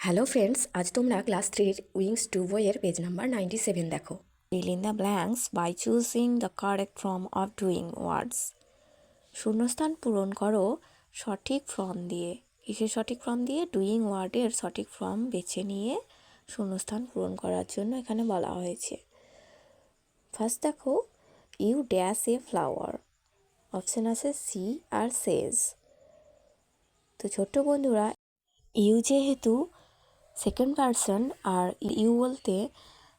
Hello friends, আজ তোমরা class 3 wings 2 বইয়ের পেজ নাম্বার 97 দেখো। Fill in the blanks by choosing the correct form of doing words. শূন্যস্থান পূরণ করো সঠিক ফর্ম দিয়ে। কিসের সঠিক ফর্ম দিয়ে? ডুইং ওয়ার্ডের সঠিক ফর্ম বেছে নিয়ে শূন্যস্থান পূরণ করার জন্য এখানে বলা হয়েছে। ফার্স্ট দেখো, you dash a flower. Option আছে সি আর সেজ। তো ছোট্ট বন্ধুরা, ইউ যেহেতু সেকেন্ড পারসন আর ইউ বলতে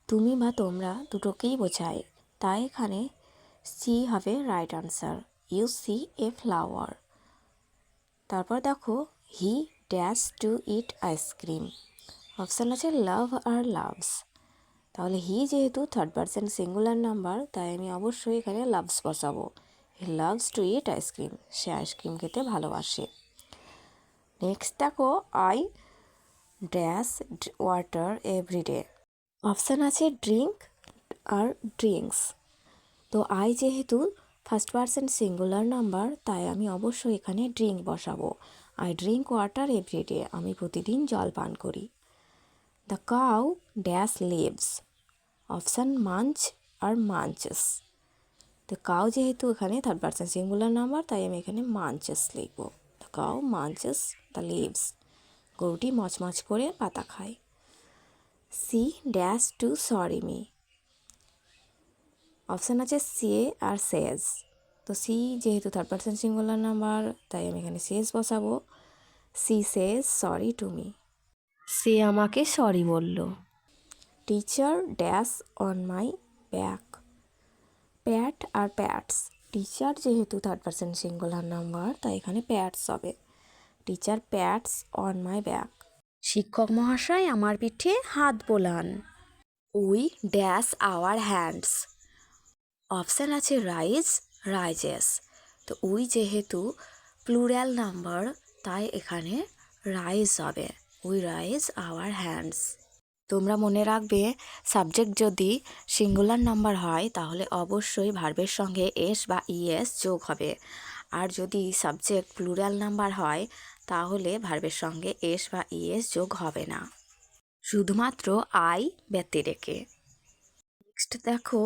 তুমি বা তোমরা দুটোকেই বোঝায়, তাই এখানে সি হবে right answer. You see a flower. তারপর দেখো, he dash to eat ice cream. Option আছে লাভ আর লাভস। তাহলে হি যেহেতু থার্ড পারসন সিঙ্গুলার নাম্বার, তাই আমি অবশ্যই এখানে লাভস বসাবো। He loves to eat ice cream. সে আইসক্রিম খেতে ভালোবাসে। নেক্সট দেখো, I dash water everyday. Option আছে ড্রিঙ্ক আর ড্রিঙ্কস। তো আই যেহেতু ফার্স্ট পারসন সিঙ্গুলার নাম্বার, তাই আমি অবশ্যই এখানে ড্রিঙ্ক বসাবো। I drink water everyday. আমি প্রতিদিন জল পান করি। The cow dash leaves. Option munch আর মাঞ্চেস। তো কাউ যেহেতু এখানে থার্ড পারসন সিঙ্গুলার নাম্বার, তাই আমি এখানে মাঞ্চেস লিখব। The cow munches the leaves. গরুটি মচমচ করে পাতা খায়। She dash to sorry me. Option আছে সে আর সেজ। তো সি যেহেতু থার্ড পারসন সিঙ্গুলার নাম্বার, তাই আমি এখানে সেজ বসাবো। She says sorry to me. সে আমাকে সরি বলল। Teacher dash on my back. Pat আর প্যাটস। টিচার যেহেতু থার্ড পারসন সিঙ্গুলার নাম্বার, তাই এখানে প্যাটস হবে। Teacher pats on my back. শিক্ষক মহাশয় আমার পিঠে হাত বোলান। We dash our hands. Option আছে রাইজ, রাইজেস। তো উই যেহেতু প্লুরাল নাম্বার, তাই এখানে রাইজ হবে। We rise our hands. তোমরা মনে রাখবে, সাবজেক্ট যদি সিঙ্গুলার নাম্বার হয় তাহলে অবশ্যই ভার্বের সঙ্গে এস বা ইএস যোগ হবে। আর যদি সাবজেক্ট প্লুরাল নাম্বার হয় তাহলে ভার্বের সঙ্গে এস বা ইএস যোগ হবে না, শুধুমাত্র আই ব্যতি রেখে। নেক্সট দেখো,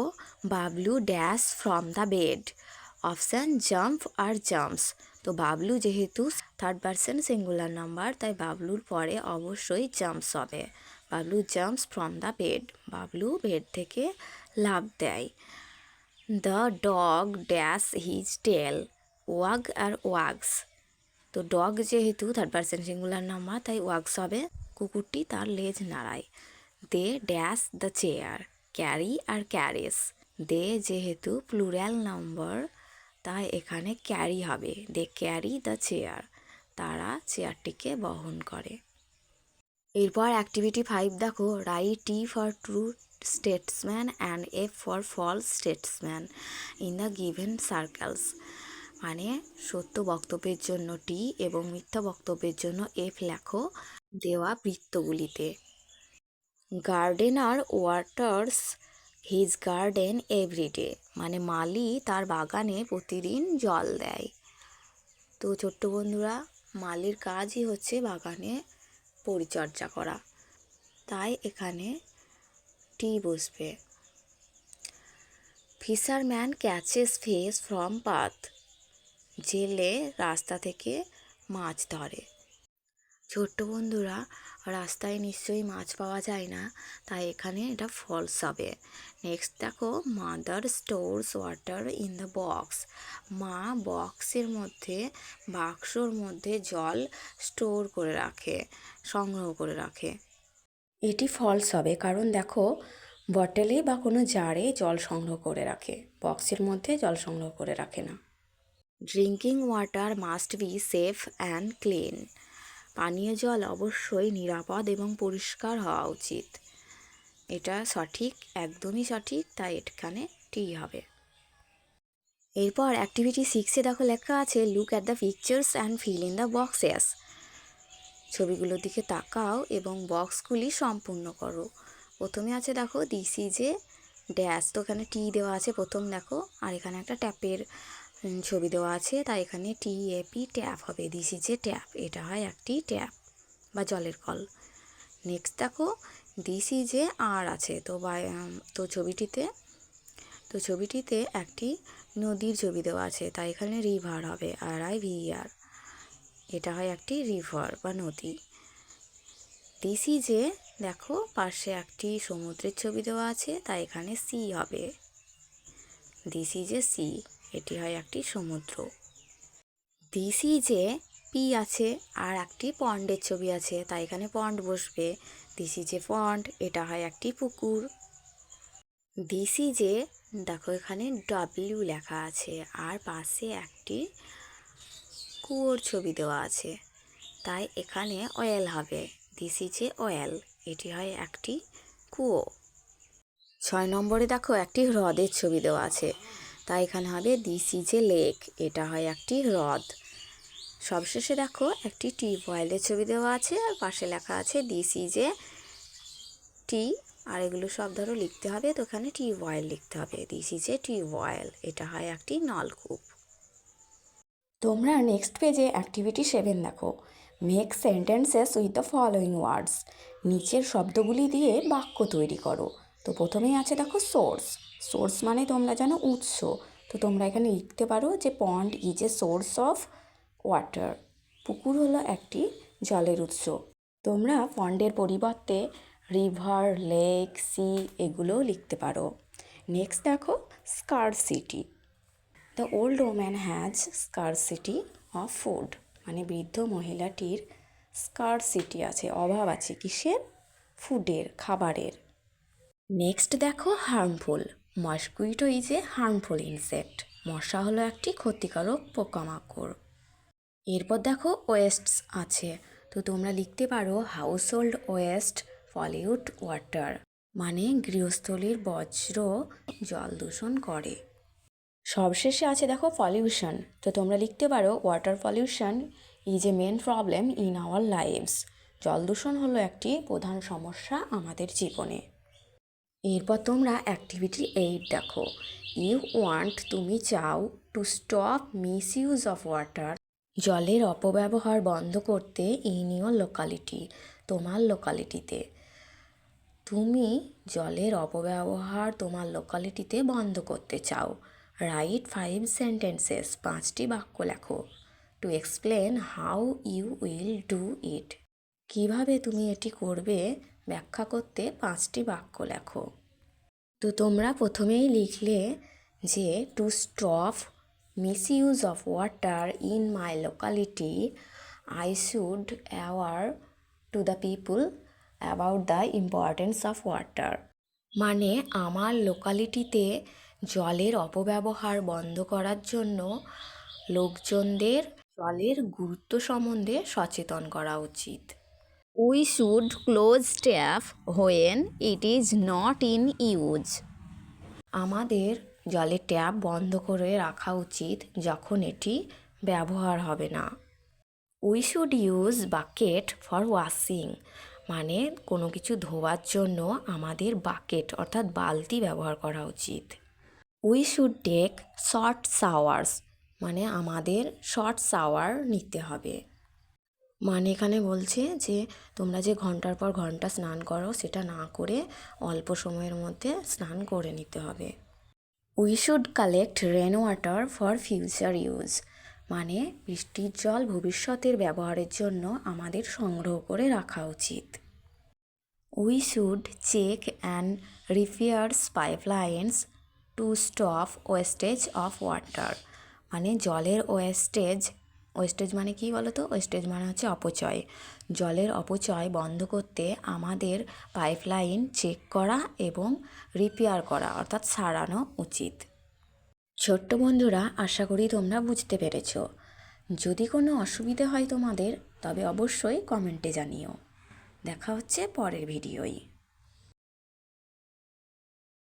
Bablu dash from the bed. Option jump আর জাম্পস। তো বাবলু যেহেতু থার্ড পারসন সিঙ্গুলার নাম্বার, তাই বাবলুর পরে অবশ্যই জাম্পস হবে। Bablu jumps from the bed. Bablu bed থেকে লাফ দেয়। দ্য ডগ ড্যাশ হিজ টেল। ওয়াগ আর ওয়াগস। তো ডগ যেহেতু থার্ড পারসন সিঙ্গুলার নাম্বার, তাই ওয়াগস হবে। কুকুরটি তার লেজ নাড়ায়। They dash the chair. Carry আর ক্যারিস। দে যেহেতু প্লুরাল নাম্বার, তাই এখানে ক্যারি হবে। They carry the chair. তারা চেয়ারটিকে বহন করে। এরপর অ্যাক্টিভিটি 5 দেখো, write T for true statement and F for false statement in the given circles. মানে সত্য বক্তব্যের জন্য টি এবং মিথ্যা বক্তব্যের জন্য এফ লেখো দেওয়া বৃত্তগুলিতে। Gardener waters his garden everyday. মানে মালি তার বাগানে প্রতিদিন জল দেয়। তো ছোট্ট বন্ধুরা, মালির কাজই হচ্ছে বাগানে পরিচর্যা করা, তাই এখানে টি বসবে। Fisherman catches fish from path. জেলে রাস্তা থেকে মাছ ধরে। ছোট্ট বন্ধুরা, রাস্তায় নিশ্চয়ই মাছ পাওয়া যায় না, তাই এখানে এটা ফলস হবে। নেক্সট দেখো, mother stores water in the box. মা বক্সের মধ্যে, বাক্সর মধ্যে জল স্টোর করে রাখে, সংগ্রহ করে রাখে। এটি ফলস হবে, কারণ দেখো বটলে বা কোনো জারে জল সংগ্রহ করে রাখে, বক্সের মধ্যে জল সংগ্রহ করে রাখে না। Drinking water must be safe and clean. পানীয় জল অবশ্যই নিরাপদ এবং পরিষ্কার হওয়া উচিত। এটা সঠিক, একদমই সঠিক, তাই এখানে টি হবে। এরপর অ্যাক্টিভিটি 6-এ দেখো লেখা আছে look at the pictures and fill in the boxes. ছবিগুলোর দিকে তাকাও এবং বক্সগুলি সম্পূর্ণ করো। প্রথমে আছে দেখো দিস ইজ এ ড্যাশ। তো এখানে টি দেওয়া আছে প্রথম দেখো, আর এখানে একটা ট্যাপের ছবি দেওয়া আছে, তাই এখানে TAP ট্যাপ হবে। This is a tap. এটা হয় একটি ট্যাপ বা জলের কল। নেক্সট দেখো দিস ইজ এ আর আছে, তো ছবিটিতে একটি নদীর ছবি দেওয়া আছে, তাই এখানে রিভার হবে, RIVER। এটা হয় একটি রিভার বা নদী। দিস ইজ এ, দেখো পাশে একটি সমুদ্রের ছবি দেওয়া আছে, তাই এখানে সি হবে। দিস ইজ এ সি, এটি হয় একটি সমুদ্র। দিস ইজ এ পি আছে আর একটি পন্ডের ছবি আছে, তাই এখানে পন্ড বসবে। দিস ইজ এ পন্ড, এটা হয় একটি পুকুর। দিস ইজ এ, দেখো এখানে W লেখা আছে আর পাশে একটি কুয়োর ছবি দেওয়া আছে, তাই এখানে অয়েল হবে। দিস ইজ এ অয়েল, এটি হয় একটি কুয়ো। 6 নম্বরে দেখো একটি হ্রদের ছবি দেওয়া আছে, তাই এখানে হবে দিস ইজ এ লেক, এটা হয় একটি হ্রদ। সবশেষে দেখো একটি টিউবওয়েলের ছবি দেওয়া আছে আর পাশে লেখা আছে দিস ইজ এ টি, আর এগুলো সব ধরো লিখতে হবে, তো এখানে টিউবওয়েল লিখতে হবে। দিস ইজ এ টিউবওয়েল, এটা হয় একটি নলকূপ। তোমরা নেক্সট পেজে অ্যাক্টিভিটি 7 দেখো, make sentences with the following words. নিচের শব্দগুলি দিয়ে বাক্য তৈরি করো। তো প্রথমেই আছে দেখো সোর্স মানে তোমরা জানো উৎস, তো তোমরা এখানে লিখতে পারো যে পন্ড is a source of water, পুকুর হলো একটি জলের উৎস। তোমরা পন্ডের পরিবর্তে রিভার, লেক, সি এগুলোও লিখতে পারো। নেক্সট দেখো scarcity. The old woman has scarcity of food, মানে বৃদ্ধ মহিলাটির স্কারসিটি আছে, অভাব আছে কিসের? ফুডের, খাবারের। নেক্সট দেখো harmful. Mosquito is a harmful insect, মশা হলো একটি ক্ষতিকারক পোকামাকড়। এরপর দেখো ওয়েস্টস আছে, তো তোমরা লিখতে পারো house hold West pollute water, মানে গৃহস্থলীর বজ্র জল দূষণ করে। সবশেষে আছে দেখো পলিউশন, তো তোমরা লিখতে পারো water pollution is a main problem in our lives, জল দূষণ হলো একটি প্রধান সমস্যা আমাদের জীবনে। এরপর তোমরা অ্যাক্টিভিটি 8 দেখো, ইউ ওয়ান্ট, তুমি চাও, to stop miss use of water, জলের অপব্যবহার বন্ধ করতে ইন ইউর লোকালিটি, তোমার লোকালিটিতে। তুমি জলের অপব্যবহার তোমার লোকালিটিতে বন্ধ করতে চাও। রাইট 5 সেন্টেন্সেস, 5টি বাক্য লেখো। To explain how you will do it, কীভাবে তুমি এটি করবে ব্যাখ্যা করতে 5টি বাক্য লেখো। তো তোমরা প্রথমেই লিখলে যে to stop miss use of water in my locality, I should aware to the people about the importance of water, মানে আমার লোকালিটিতে জলের অপব্যবহার বন্ধ করার জন্য লোকজনদের জলের গুরুত্ব সম্বন্ধে সচেতন করা উচিত। We should close tap when it is not in use, আমাদের জলের ট্যাপ বন্ধ করে রাখা উচিত যখন এটি ব্যবহার হবে না। We should use bucket for washing, মানে কোনো কিছু ধোয়ার জন্য আমাদের বাকেট অর্থাৎ বালতি ব্যবহার করা উচিত। We should take short showers, মানে আমাদের শর্ট শাওয়ার নিতে হবে, মানে এখানে বলছে যে তোমরা যে ঘন্টার পর ঘন্টা স্নান করো সেটা না করে অল্প সময়ের মধ্যে স্নান করে নিতে হবে। We should collect rain water for future use, মানে বৃষ্টির জল ভবিষ্যতের ব্যবহারের জন্য আমাদের সংগ্রহ করে রাখা উচিত। We should check and repairs pipelines to stop wastage of water, মানে জলের ওয়েস্টেজ মানে কি বলো তো? ওয়েস্টেজ মানে হচ্ছে অপচয়, জলের অপচয় বন্ধ করতে আমাদের পাইপলাইন চেক করা এবং রিপেয়ার করা অর্থাৎ সারানো উচিত। ছোট্ট বন্ধুরা, আশা করি তোমরা বুঝতে পেরেছ। যদি কোনো অসুবিধে হয় তোমাদের, তবে অবশ্যই কমেন্টে জানিও। দেখা হচ্ছে পরের ভিডিওয়।